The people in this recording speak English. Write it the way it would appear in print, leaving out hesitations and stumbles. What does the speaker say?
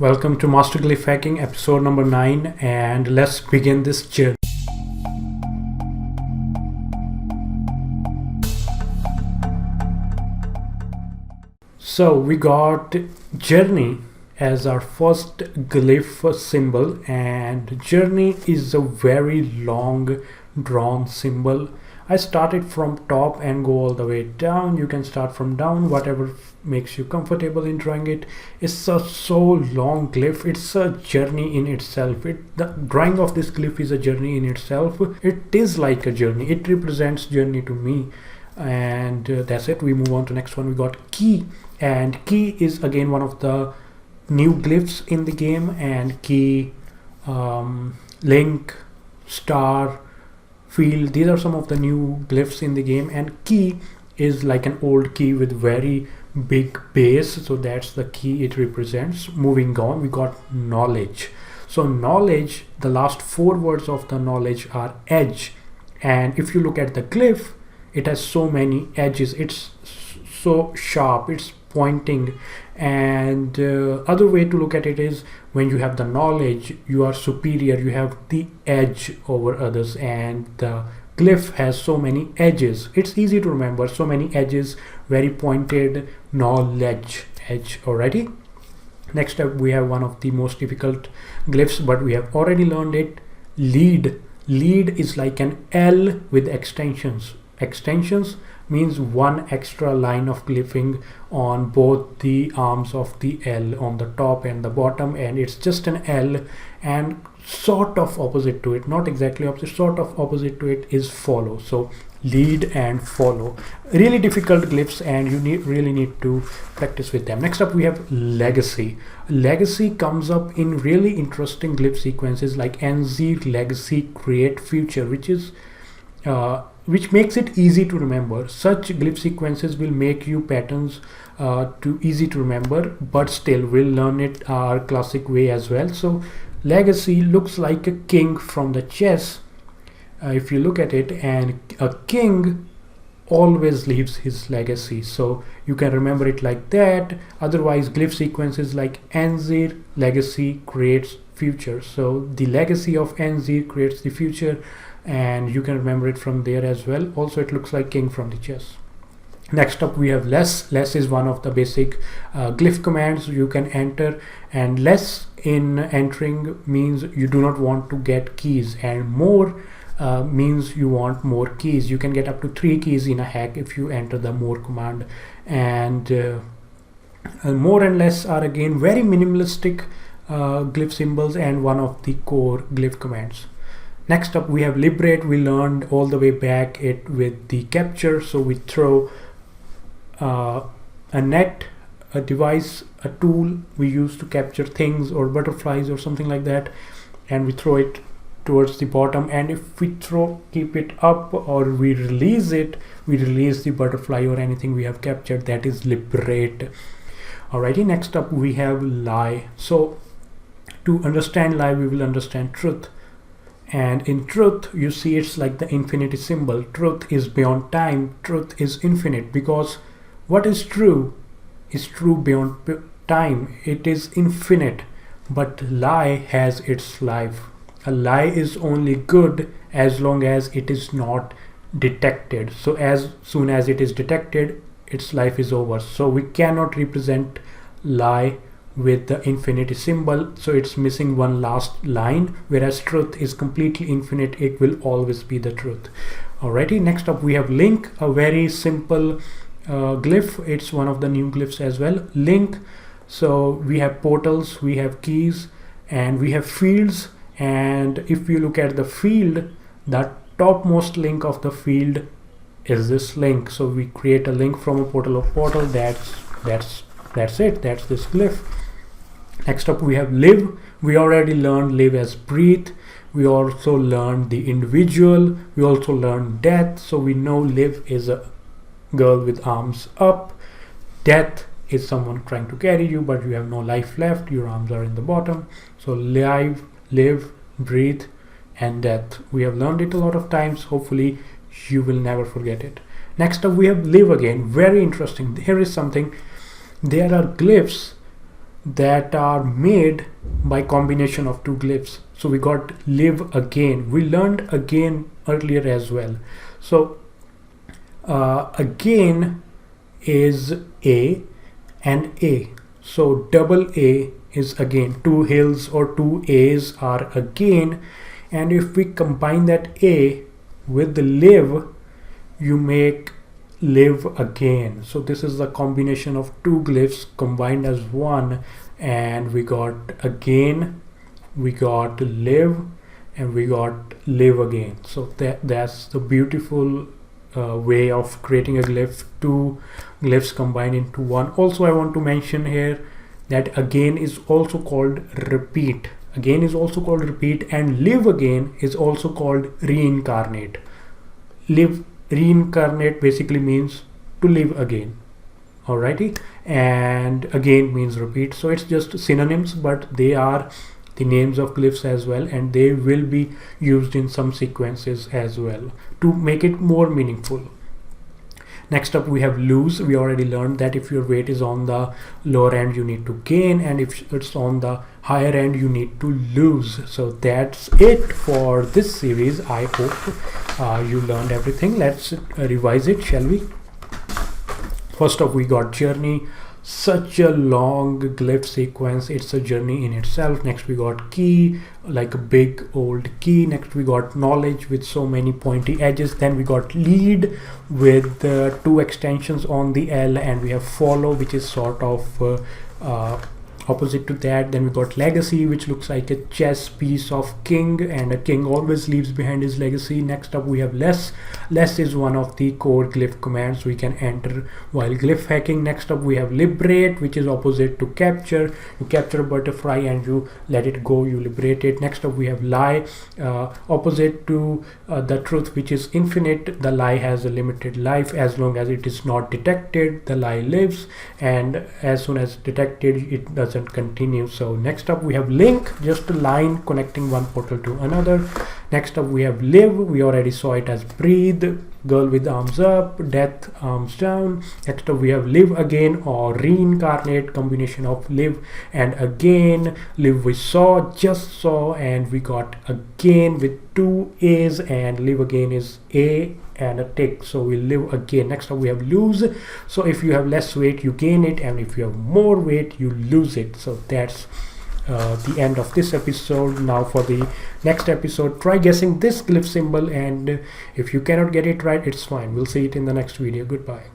Welcome to Master Glyph Hacking episode number 9, and let's begin this journey. So we got journey as our first glyph symbol, and journey is a very long drawn symbol. I started from top and go all the way down. You can start from down, whatever makes you comfortable in drawing it. It's a so long glyph. It's a journey in itself. The drawing of this glyph is a journey in itself. It is like a journey. It represents journey to me. And that's it. We move on to next one. We got key, and key is again one of the new glyphs in the game. And key, link, star, field, these are some of the new glyphs in the game. And key is like an old key with very big base, so that's the key it represents. Moving on, we got knowledge. So knowledge, the last 4 words of the knowledge are edge, and if you look at the glyph, it has so many edges. It's so sharp, it's pointing. And other way to look at it is, when you have the knowledge, you are superior, you have the edge over others, and the glyph has so many edges. It's easy to remember, so many edges, very pointed, knowledge, edge. Already, next up we have one of the most difficult glyphs, but we have already learned it. Lead. Lead is like an L with extensions. Extensions means one extra line of glyphing on both the arms of the L, on the top and the bottom, and it's just an L. And sort of opposite to it, not exactly opposite, sort of opposite to it is follow. So lead and follow, really difficult glyphs, and you really need to practice with them. Next up we have legacy. Legacy comes up in really interesting glyph sequences like NZ, legacy, create, future, which makes it easy to remember. Such glyph sequences will make you patterns too easy to remember, but still we'll learn it our classic way as well. So legacy looks like a king from the chess, if you look at it, and a king always leaves his legacy, so you can remember it like that. Otherwise, glyph sequences like NZ, legacy, creates, future. So the legacy of NZ creates the future, and you can remember it from there as well. Also, it looks like king from the chess. Next up we have less. Less is one of the basic glyph commands you can enter, and less in entering means you do not want to get keys, and more means you want more keys. You can get up to 3 keys in a hack if you enter the more command. And more and less are again very minimalistic glyph symbols and one of the core glyph commands. Next up we have liberate. We learned all the way back it with the capture. So we throw a net, a device, a tool we use to capture things or butterflies or something like that, and we throw it towards the bottom. And if we keep it up, or we release it, we release the butterfly or anything we have captured. That is liberate. Alrighty, next up we have lie. So to understand lie, we will understand truth. And in truth, you see it's like the infinity symbol. Truth is beyond time. Truth is infinite, because what is true beyond time. It is infinite. But lie has its life. A lie is only good as long as it is not detected. So as soon as it is detected, its life is over. So we cannot represent lie with the infinity symbol, so it's missing one last line, whereas truth is completely infinite. It will always be the truth. Alrighty, next up we have link, a very simple glyph. It's one of the new glyphs as well. Link. So we have portals, we have keys, and we have fields. And if you look at the field, the topmost link of the field is this link. So we create a link from a portal of portal. That's it. That's this glyph. Next up we have live. We already learned live as breathe. We also learned the individual. We also learned death. So we know live is a girl with arms up. Death is someone trying to carry you, but you have no life left. Your arms are in the bottom. So live, breathe, and death. We have learned it a lot of times. Hopefully you will never forget it. Next up we have live again. Very interesting. Here is something. There are glyphs that are made by combination of two glyphs. So we got live again. We learned again earlier as well. So again is A and A. So double A is again. Two hills or two A's are again. And if we combine that A with the live, you make live again. So this is the combination of two glyphs combined as one, and we got again, we got live, and we got live again. So that's the beautiful way of creating a glyph. Two glyphs combined into one. Also I want to mention here that again is also called repeat. Again is also called repeat, and live again is also called reincarnate. Reincarnate basically means to live again. Alrighty, and again means repeat. So it's just synonyms, but they are the names of glyphs as well, and they will be used in some sequences as well to make it more meaningful. Next up we have lose. We already learned that if your weight is on the lower end, you need to gain, and if it's on the higher end, you need to lose. So that's it for this series. I hope you learned everything. Let's revise it, shall we? First up we got journey. Such a long glyph sequence, it's a journey in itself. Next we got key, like a big old key. Next we got knowledge with so many pointy edges. Then we got lead with two extensions on the L, and we have follow, which is sort of opposite to that. Then we got legacy, which looks like a chess piece of king, and a king always leaves behind his legacy. Next up we have less. Less is one of the core glyph commands we can enter while glyph hacking. Next up we have liberate, which is opposite to capture. You capture a butterfly and you let it go, you liberate it. Next up we have lie, opposite to the truth, which is infinite. The lie has a limited life. As long as it is not detected, the lie lives, and as soon as detected, it doesn't continue. So next up we have link, just a line connecting one portal to another. Next up we have live. We already saw it as breathe, girl with arms up, death arms down. Next up we have live again or reincarnate, combination of live and again. Live we saw, just saw, and we got again with two A's, and live again is A and a tick. So we live again. Next up we have lose. So if you have less weight, you gain it, and if you have more weight, you lose it. So that's the end of this episode. Now for the next episode, try guessing this glyph symbol, and if you cannot get it right, it's fine. We'll see it in the next video. Goodbye.